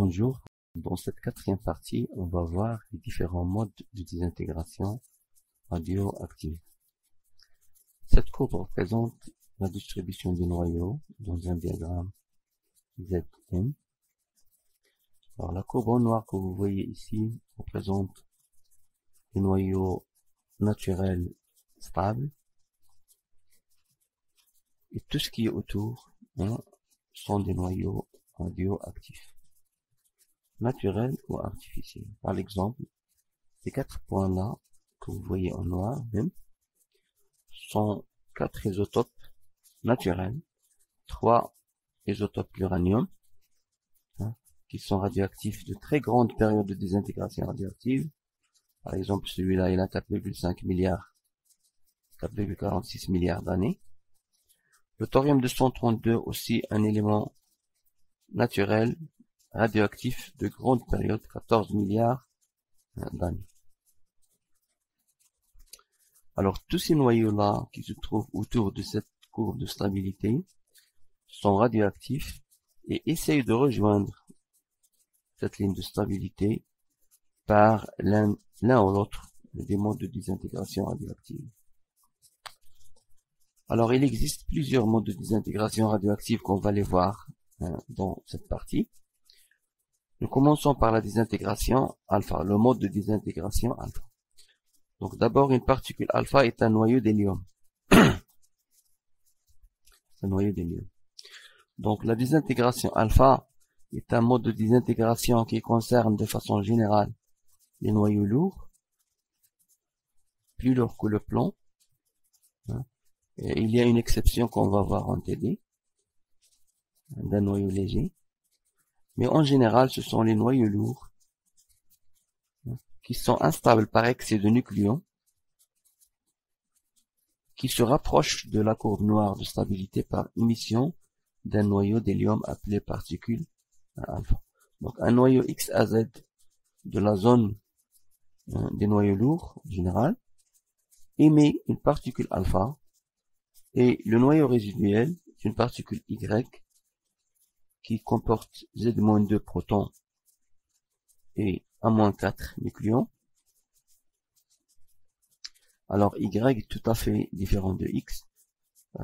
Bonjour, dans cette quatrième partie, on va voir les différents modes de désintégration radioactive. Cette courbe représente la distribution des noyaux dans un diagramme ZN. Alors la courbe en noir que vous voyez ici représente les noyaux naturels stables et tout ce qui est autour sont des noyaux radioactifs, naturels ou artificiels. Par exemple, ces quatre points-là que vous voyez en noir même sont quatre isotopes naturels, 3 isotopes d'uranium qui sont radioactifs de très grandes périodes de désintégration radioactive. Par exemple, celui-là, il a 4,5 milliards, 4,46 milliards d'années. Le thorium-232 aussi un élément naturel radioactif de grande période, 14 milliards d'années. Alors tous ces noyaux-là qui se trouvent autour de cette courbe de stabilité sont radioactifs et essayent de rejoindre cette ligne de stabilité par l'un ou l'autre des modes de désintégration radioactive. Alors il existe plusieurs modes de désintégration radioactive qu'on va les voir dans cette partie. Nous commençons par la désintégration alpha, le mode de désintégration alpha. Donc d'abord, une particule alpha est un noyau d'hélium. Un noyau d'hélium. Donc la désintégration alpha est un mode de désintégration qui concerne de façon générale les noyaux lourds, plus lourds que le plomb. Et il y a une exception qu'on va voir en TD, d'un noyau léger. Mais en général, ce sont les noyaux lourds qui sont instables par excès de nucléons, qui se rapprochent de la courbe noire de stabilité par émission d'un noyau d'hélium appelé particule alpha. Donc un noyau X à Z de la zone des noyaux lourds en général émet une particule alpha et le noyau résiduel est une particule Y qui comporte Z-2 protons et A-4 nucléons. Alors Y est tout à fait différent de X.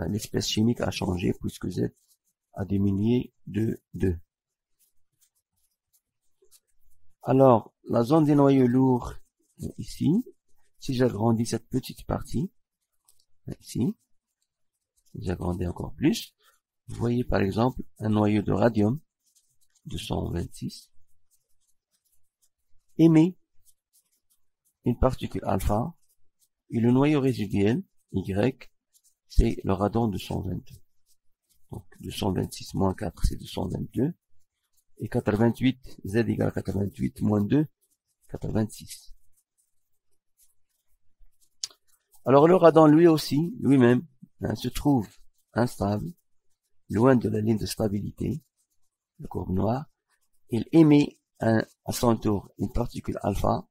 L'espèce chimique a changé puisque Z a diminué de 2. Alors, la zone des noyaux lourds, ici, si j'agrandis cette petite partie, ici, j'agrandis encore plus, vous voyez par exemple un noyau de radium, 226, émet une particule alpha, et le noyau résiduel, Y, c'est le radon 222. Donc 226 moins 4, c'est 222. Et 88, Z égale 88 moins 2, 86. Alors le radon lui aussi, lui-même, se trouve instable, loin de la ligne de stabilité, la courbe noire. Il émet à son tour une particule alpha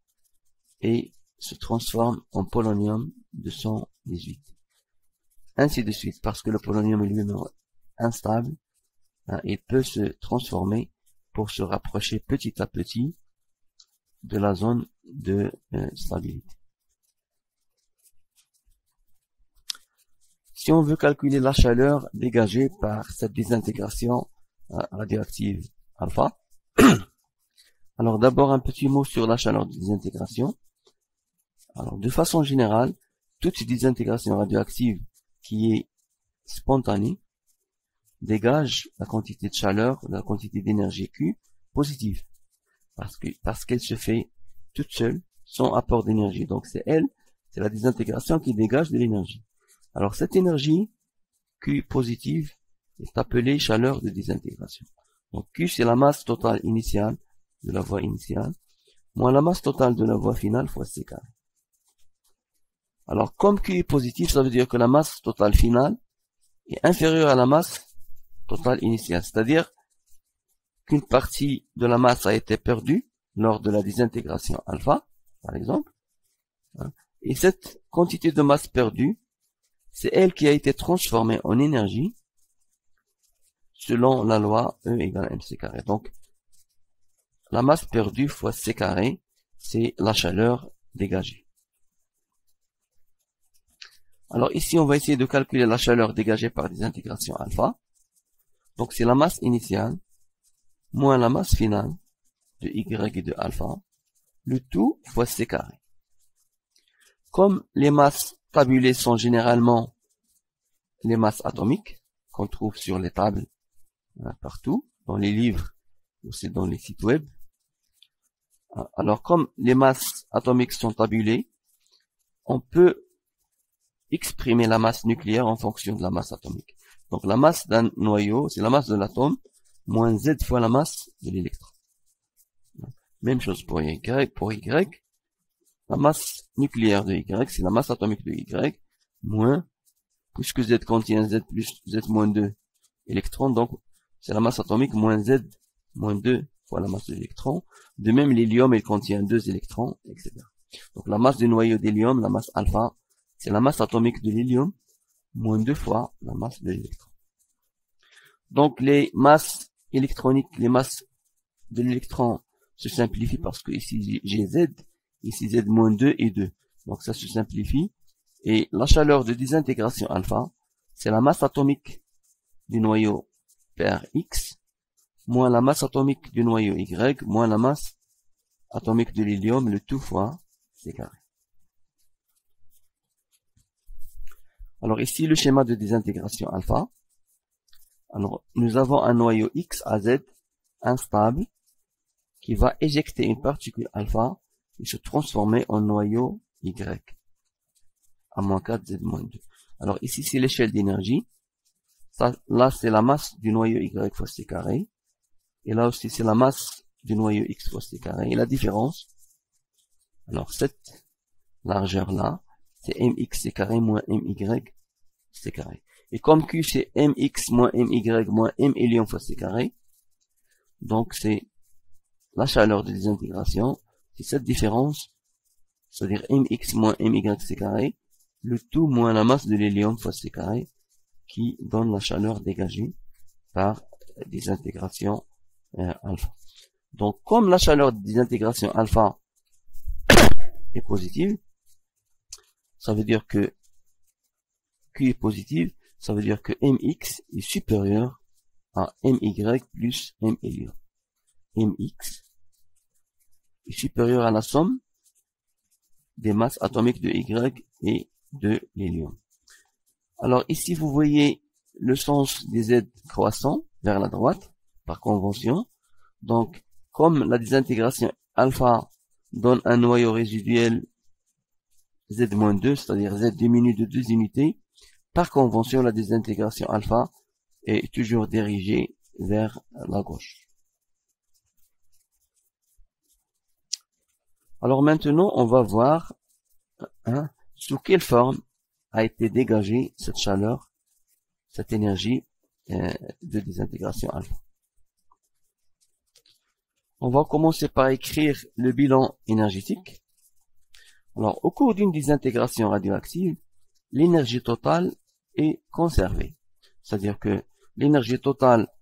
et se transforme en polonium 218. Ainsi de suite, parce que le polonium est lui-même instable, il peut se transformer pour se rapprocher petit à petit de la zone de stabilité. Si on veut calculer la chaleur dégagée par cette désintégration radioactive alpha, alors d'abord un petit mot sur la chaleur de désintégration. Alors de façon générale, toute désintégration radioactive qui est spontanée dégage la quantité de chaleur, la quantité d'énergie Q positive, parce qu'elle se fait toute seule, sans apport d'énergie. Donc c'est la désintégration qui dégage de l'énergie. Alors cette énergie Q positive est appelée chaleur de désintégration. Donc Q c'est la masse totale initiale de la voie initiale, moins la masse totale de la voie finale fois C carré. Alors comme Q est positif, ça veut dire que la masse totale finale est inférieure à la masse totale initiale, c'est-à-dire qu'une partie de la masse a été perdue lors de la désintégration alpha, par exemple, et cette quantité de masse perdue, c'est elle qui a été transformée en énergie selon la loi E égale mc carré. Donc, la masse perdue fois C carré, c'est la chaleur dégagée. Alors ici, on va essayer de calculer la chaleur dégagée par des intégrations alpha. Donc c'est la masse initiale moins la masse finale de Y et de alpha, le tout fois C carré. Comme les masses tabulées sont généralement les masses atomiques qu'on trouve sur les tables partout, dans les livres, aussi dans les sites web. Alors comme les masses atomiques sont tabulées, on peut exprimer la masse nucléaire en fonction de la masse atomique. Donc la masse d'un noyau, c'est la masse de l'atome, moins Z fois la masse de l'électron. Même chose pour Y. Pour Y, la masse nucléaire de Y, c'est la masse atomique de Y, moins, puisque Z contient Z plus Z moins 2 électrons, donc c'est la masse atomique moins Z moins 2 fois la masse de l'électron. De même, l'hélium, il contient 2 électrons, etc. Donc la masse du noyau d'hélium, la masse alpha, c'est la masse atomique de l'hélium, moins 2 fois la masse de l'électron. Donc les masses électroniques, les masses de l'électron se simplifient parce que ici j'ai Z, ici Z moins 2 et 2. Donc ça se simplifie. Et la chaleur de désintégration alpha, c'est la masse atomique du noyau per X, moins la masse atomique du noyau Y, moins la masse atomique de l'hélium, le tout fois C carré. Alors ici le schéma de désintégration alpha. Alors nous avons un noyau X à Z instable qui va éjecter une particule alpha et se transformer en noyau Y à moins 4 Z moins 2. Alors ici c'est l'échelle d'énergie. Là c'est la masse du noyau Y fois C carré. Et là aussi c'est la masse du noyau X fois C carré. Et la différence, alors cette largeur là, c'est mx C carré moins my C carré. Et comme Q c'est mx moins my moins m hélium fois C carré, donc c'est la chaleur de désintégration, c'est cette différence, c'est-à-dire mx moins my C carré, le tout moins la masse de l'hélium fois C carré, qui donne la chaleur dégagée par désintégration alpha. Donc comme la chaleur de désintégration alpha est positive, ça veut dire que Q est positive, ça veut dire que mx est supérieur à my plus m hélium. Mx est supérieur à la somme des masses atomiques de Y et de l'hélium. Alors ici vous voyez le sens des Z croissant vers la droite par convention. Donc comme la désintégration alpha donne un noyau résiduel Z-2, c'est-à-dire Z diminue de 2 unités, par convention la désintégration alpha est toujours dirigée vers la gauche. Alors maintenant on va voir sous quelle forme a été dégagée cette chaleur, cette énergie de désintégration alpha. On va commencer par écrire le bilan énergétique. Alors, au cours d'une désintégration radioactive, l'énergie totale est conservée. C'est-à-dire que l'énergie totale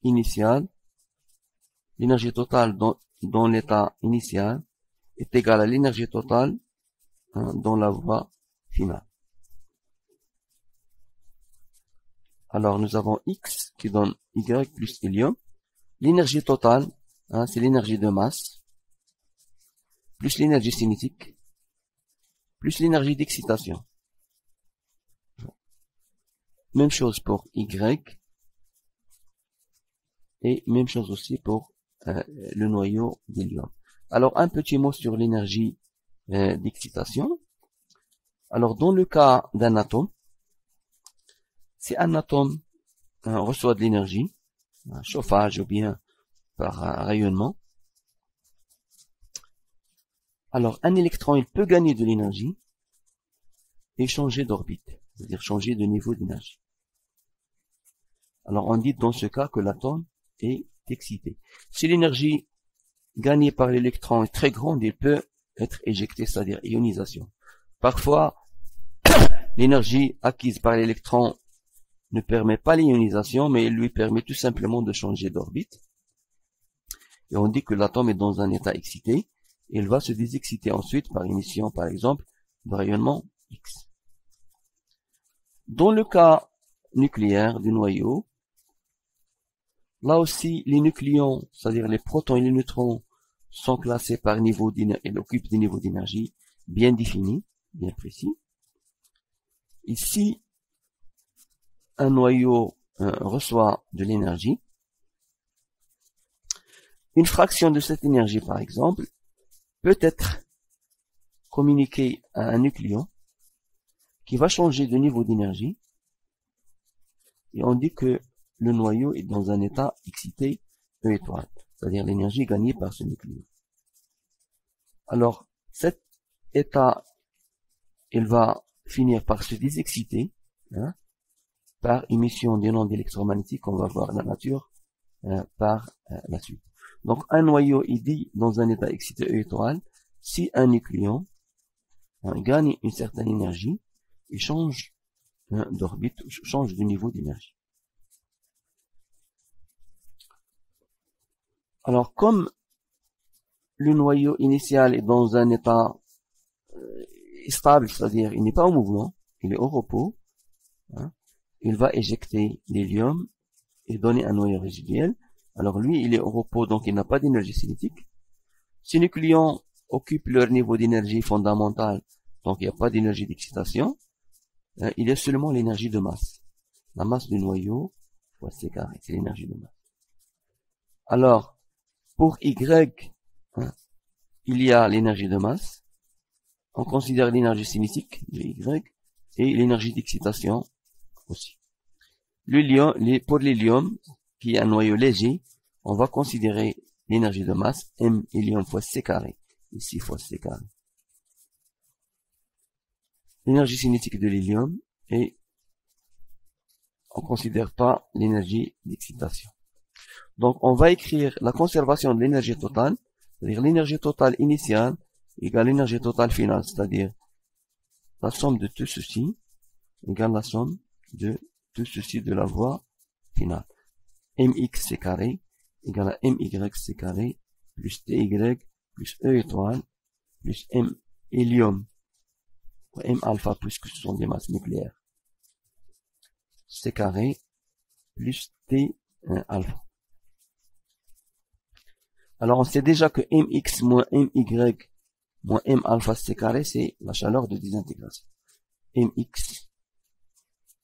initiale, l'énergie totale dans l'état initial est égale à l'énergie totale dans la voie finale. Alors, nous avons X qui donne Y plus hélium. L'énergie totale, c'est l'énergie de masse, plus l'énergie cinétique, plus l'énergie d'excitation. Même chose pour Y, et même chose aussi pour le noyau d'hélium. Alors, un petit mot sur l'énergie d'excitation. Alors, dans le cas d'un atome, si un atome reçoit de l'énergie, un chauffage ou bien par rayonnement, alors un électron il peut gagner de l'énergie et changer d'orbite, c'est-à-dire changer de niveau d'énergie. Alors on dit dans ce cas que l'atome est excité. Si l'énergie gagnée par l'électron est très grande, il peut être éjecté, c'est-à-dire ionisation. Parfois, l'énergie acquise par l'électron ne permet pas l'ionisation, mais elle lui permet tout simplement de changer d'orbite. et on dit que l'atome est dans un état excité, et il va se désexciter ensuite par émission, par exemple, de rayonnement X. Dans le cas nucléaire du noyau, là aussi, les nucléons, c'est-à-dire les protons et les neutrons, sont classés par niveau d'énergie, et occupent des niveaux d'énergie bien définis, bien précis. Ici, un noyau reçoit de l'énergie. Une fraction de cette énergie, par exemple, peut être communiquée à un nucléon qui va changer de niveau d'énergie. Et on dit que le noyau est dans un état excité E étoile, c'est-à-dire l'énergie gagnée par ce nucléon. Alors, cet état, il va finir par se désexciter, par émission des ondes électromagnétiques, on va voir la nature par la suite. Donc, un noyau est dit dans un état excité E étoile si un nucléon gagne une certaine énergie et change d'orbite, change de niveau d'énergie. Alors, comme le noyau initial est dans un état stable, c'est-à-dire il n'est pas en mouvement, il est au repos, il va éjecter l'hélium et donner un noyau résiduel. Alors lui, il est au repos, donc il n'a pas d'énergie cinétique. Ces nucléons occupent leur niveau d'énergie fondamentale, donc il n'y a pas d'énergie d'excitation. Il y a seulement l'énergie de masse. La masse du noyau fois C carré, c'est l'énergie de masse. Alors, pour Y, il y a l'énergie de masse. On considère l'énergie cinétique de Y et l'énergie d'excitation aussi. Pour l'hélium, qui est un noyau léger, on va considérer l'énergie de masse M hélium fois C carré, ici fois C carré. L'énergie cinétique de l'hélium et on ne considère pas l'énergie d'excitation. Donc on va écrire la conservation de l'énergie totale, c'est-à-dire l'énergie totale initiale égale l'énergie totale finale, c'est-à-dire la somme de tout ceci égale la somme de tout ceci de la voie finale. Mx c carré égale à My c carré plus Ty plus E étoile plus M hélium ou M alpha puisque ce sont des masses nucléaires c carré plus T alpha. Alors on sait déjà que Mx moins My moins M alpha c carré c'est la chaleur de désintégration. Mx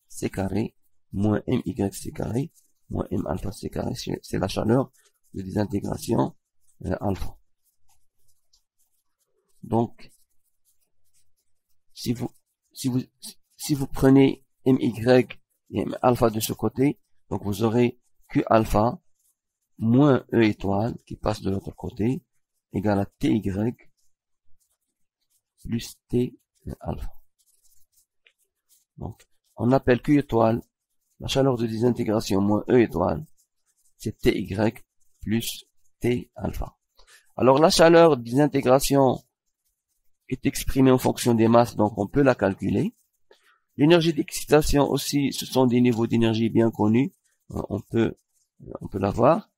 c carré moins My c carré moins M alpha c carré, c'est la chaleur de désintégration alpha. Donc, si vous prenez My et M alpha de ce côté, donc vous aurez Q alpha moins E étoile qui passe de l'autre côté égale à Ty plus T alpha. Donc, on appelle Q étoile la chaleur de désintégration moins E étoile, c'est Ty plus T alpha. Alors la chaleur de désintégration est exprimée en fonction des masses, donc on peut la calculer. L'énergie d'excitation aussi, ce sont des niveaux d'énergie bien connus, on peut l'avoir.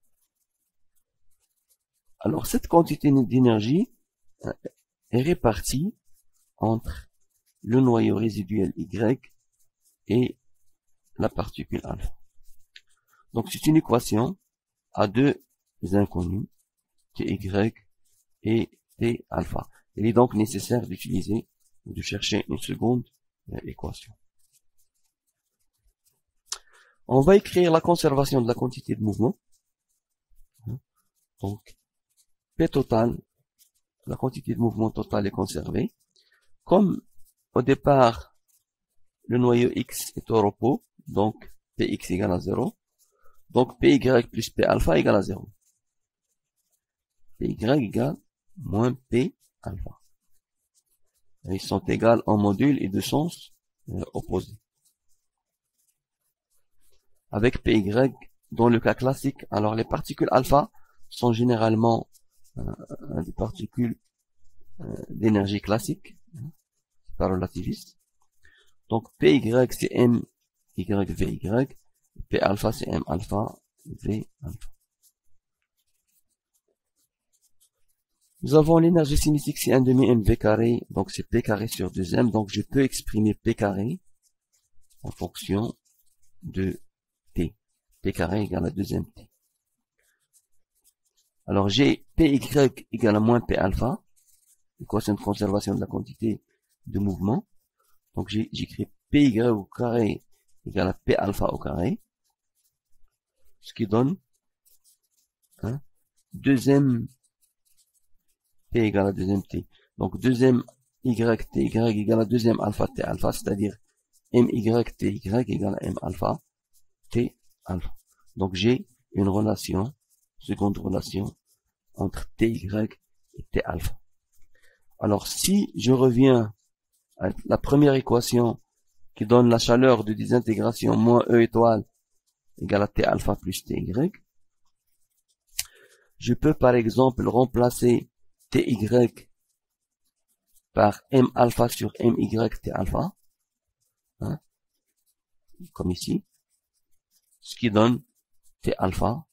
Alors cette quantité d'énergie est répartie entre le noyau résiduel Y et la particule alpha. Donc c'est une équation à deux inconnus, Ty et T alpha. Il est donc nécessaire d'utiliser ou de chercher une seconde équation. On va écrire la conservation de la quantité de mouvement. Donc P total, la quantité de mouvement total est conservée. Comme au départ le noyau X est au repos, donc Px égale à 0. Donc Py plus P alpha égale à 0. Py égale moins P alpha. Ils sont égales en module et de sens opposés. Avec Py, dans le cas classique, alors les particules alpha sont généralement des particules d'énergie classique, pas relativiste. Donc Py c'est M Y V Y, P alpha c'est M alpha V alpha. Nous avons l'énergie cinétique, c'est 1 demi mv carré, donc c'est p carré sur 2m, donc je peux exprimer p carré en fonction de t. P carré égale à 2mt. Alors j'ai py égale à moins p alpha, équation de conservation de la quantité de mouvement. Donc j'écris py au carré égale à p alpha au carré, ce qui donne 2m p égale à 2mt. Donc 2m yt égale à 2m alpha t alpha, c'est-à-dire my ty égale à m alpha t alpha. Donc j'ai une relation, seconde relation, entre ty et t alpha. Alors si je reviens à la première équation qui donne la chaleur de désintégration moins E étoile égale à T alpha plus Ty, je peux par exemple remplacer Ty par M alpha sur My T alpha, comme ici, ce qui donne T alpha,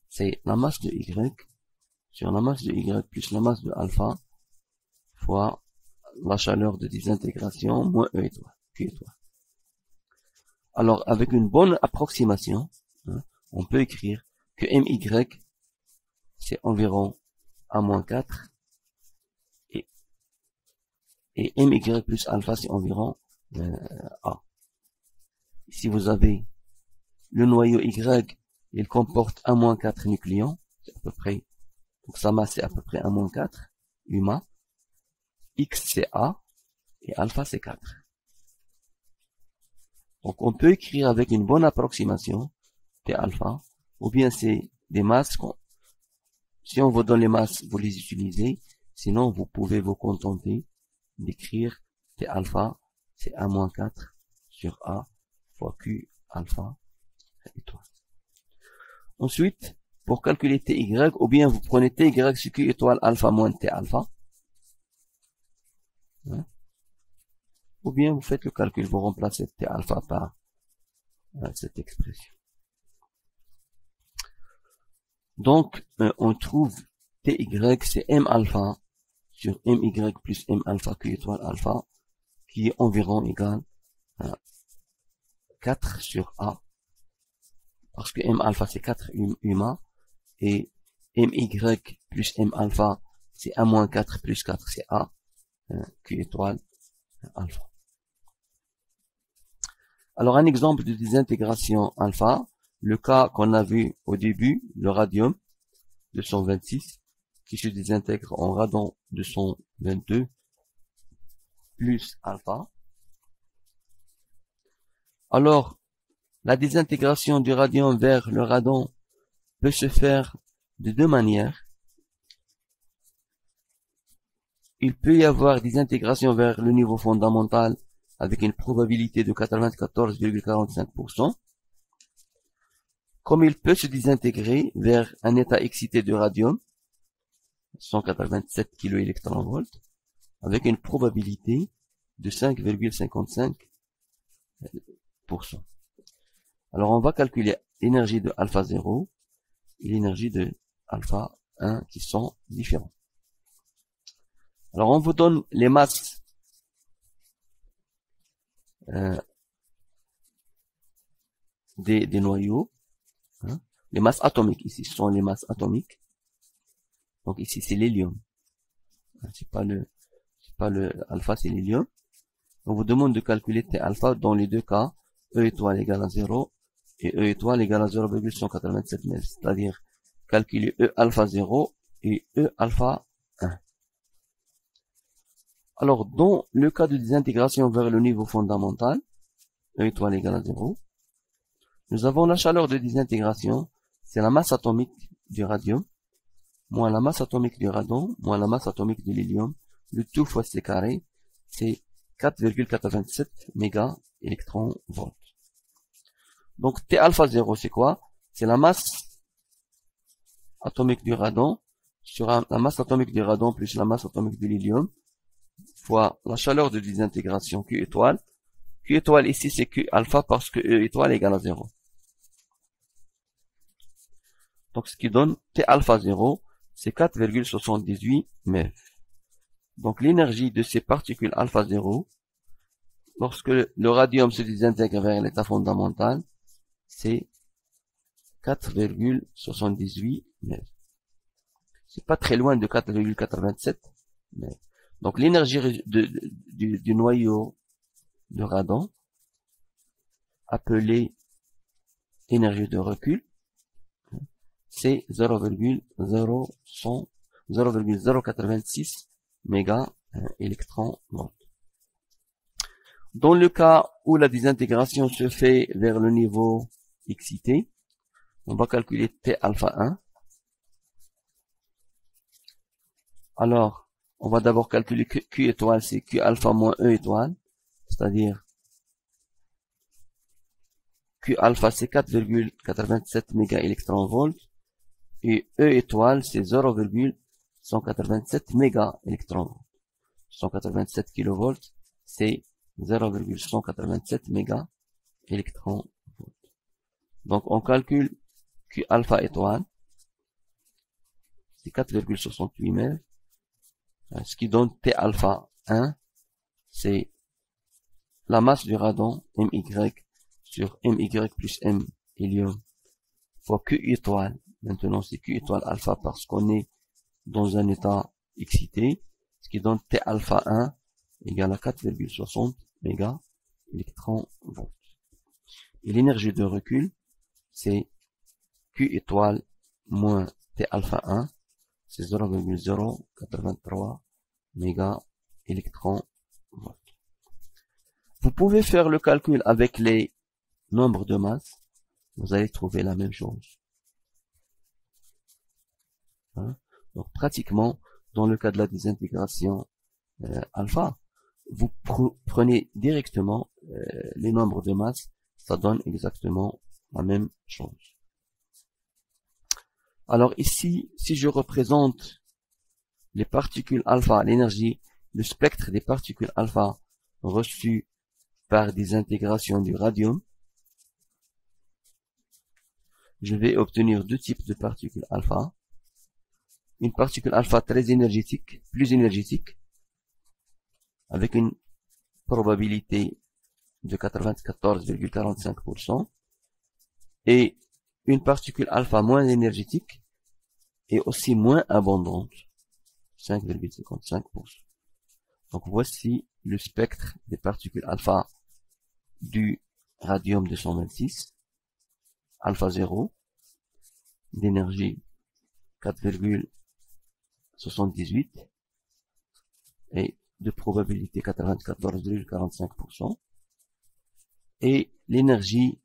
c'est la masse de Y sur la masse de Y plus la masse de alpha fois la chaleur de désintégration moins E étoile, Q étoile. Alors, avec une bonne approximation, on peut écrire que My, c'est environ A-4, et My plus alpha, c'est environ A. Ici, vous avez le noyau Y, il comporte A-4 nucléons, c'est à peu près, donc sa masse, c'est à peu près A-4, UMA. X, c'est A, et alpha, c'est 4. Donc, on peut écrire avec une bonne approximation, T alpha, ou bien c'est des masses, si on vous donne les masses, vous les utilisez, sinon vous pouvez vous contenter d'écrire T alpha, c'est A-4 sur A fois Q alpha étoile. Ensuite, pour calculer Ty, ou bien vous prenez Ty sur Q étoile alpha moins T alpha, ou bien vous faites le calcul, vous remplacez T alpha par cette expression. Donc, on trouve Ty, c'est M alpha sur My plus M alpha Q étoile alpha, qui est environ égal à 4 sur A, parce que M alpha c'est 4 UMA, et My plus M alpha c'est A-4 plus 4 c'est A, Q étoile alpha. Alors un exemple de désintégration alpha, le cas qu'on a vu au début, le radium 226, qui se désintègre en radon 222 plus alpha. Alors, la désintégration du radium vers le radon peut se faire de deux manières. Il peut y avoir des intégrations vers le niveau fondamental avec une probabilité de 94,45%, comme il peut se désintégrer vers un état excité de radium, 187 kV, avec une probabilité de 5,55%. Alors on va calculer l'énergie de alpha 0 et l'énergie de alpha 1 qui sont différents. Alors on vous donne les masses des noyaux, les masses atomiques. Ici ce sont les masses atomiques. Donc ici c'est l'hélium. C'est pas le alpha, c'est l'hélium. On vous demande de calculer T alpha dans les deux cas, E étoile égale à 0 et E étoile égale à 0,187 mètres. C'est-à-dire calculer E alpha 0 et E alpha 1. Alors, dans le cas de désintégration vers le niveau fondamental, E étoile égale à 0, nous avons la chaleur de désintégration, c'est la masse atomique du radium, moins la masse atomique du radon, moins la masse atomique de l'hélium, le tout fois C carré, c'est 4,87 mégaélectronvolts. Donc T alpha 0, c'est quoi? C'est la masse atomique du radon sur la masse atomique du radon plus la masse atomique de l'hélium fois la chaleur de désintégration Q étoile. Q étoile ici c'est Q alpha parce que E étoile égale à 0. Donc ce qui donne T alpha 0, c'est 4,78 MeV. Donc l'énergie de ces particules alpha 0, lorsque le radium se désintègre vers l'état fondamental, c'est 4,78 MeV. C'est pas très loin de 4,87 MeV. Donc l'énergie du noyau de radon, appelée énergie de recul, c'est 0,086 mégaélectronvolts. Dans le cas où la désintégration se fait vers le niveau excité, on va calculer T alpha 1. Alors, on va d'abord calculer Q étoile, c'est Q alpha moins E étoile, c'est-à-dire Q alpha c'est 4,87 mégaélectronvolts et E étoile c'est 0,187 mégaélectronvolts. 187 kilovolts c'est 0,187 mégaélectronvolts. Donc on calcule Q alpha étoile, c'est 4,68 MeV, ce qui donne T alpha 1, c'est la masse du radon MY sur MY plus M hélium fois Q étoile. Maintenant c'est Q étoile alpha parce qu'on est dans un état excité, ce qui donne T alpha 1 égale à 4,60 mégaélectronvolts. Et l'énergie de recul, c'est Q étoile moins T alpha 1, c'est 0,083 mégaélectronvolts. Vous pouvez faire le calcul avec les nombres de masse, vous allez trouver la même chose. Donc pratiquement, dans le cas de la désintégration alpha, vous prenez directement les nombres de masse, ça donne exactement la même chose. Alors ici, si je représente les particules alpha, l'énergie, le spectre des particules alpha reçues par des intégrations du radium, je vais obtenir deux types de particules alpha. Une particule alpha très énergétique, plus énergétique, avec une probabilité de 94,45%, et une particule alpha moins énergétique et aussi moins abondante, 5,55%. Donc voici le spectre des particules alpha du radium 226, alpha 0, d'énergie 4,78 et de probabilité 94,45%, et l'énergie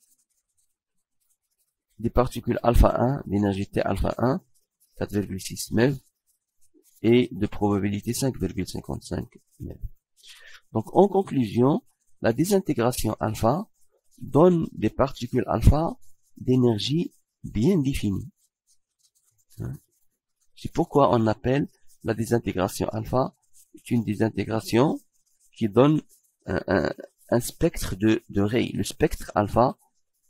des particules alpha 1, l'énergie T alpha 1, 4,6 MeV, et de probabilité 5,55 MeV. Donc en conclusion, la désintégration alpha donne des particules alpha d'énergie bien définie. C'est pourquoi on appelle la désintégration alpha une désintégration qui donne un spectre de raies. Le spectre alpha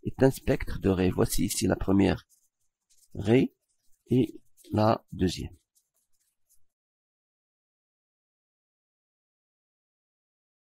est un spectre de raies. Voici ici la première raie et la deuxième.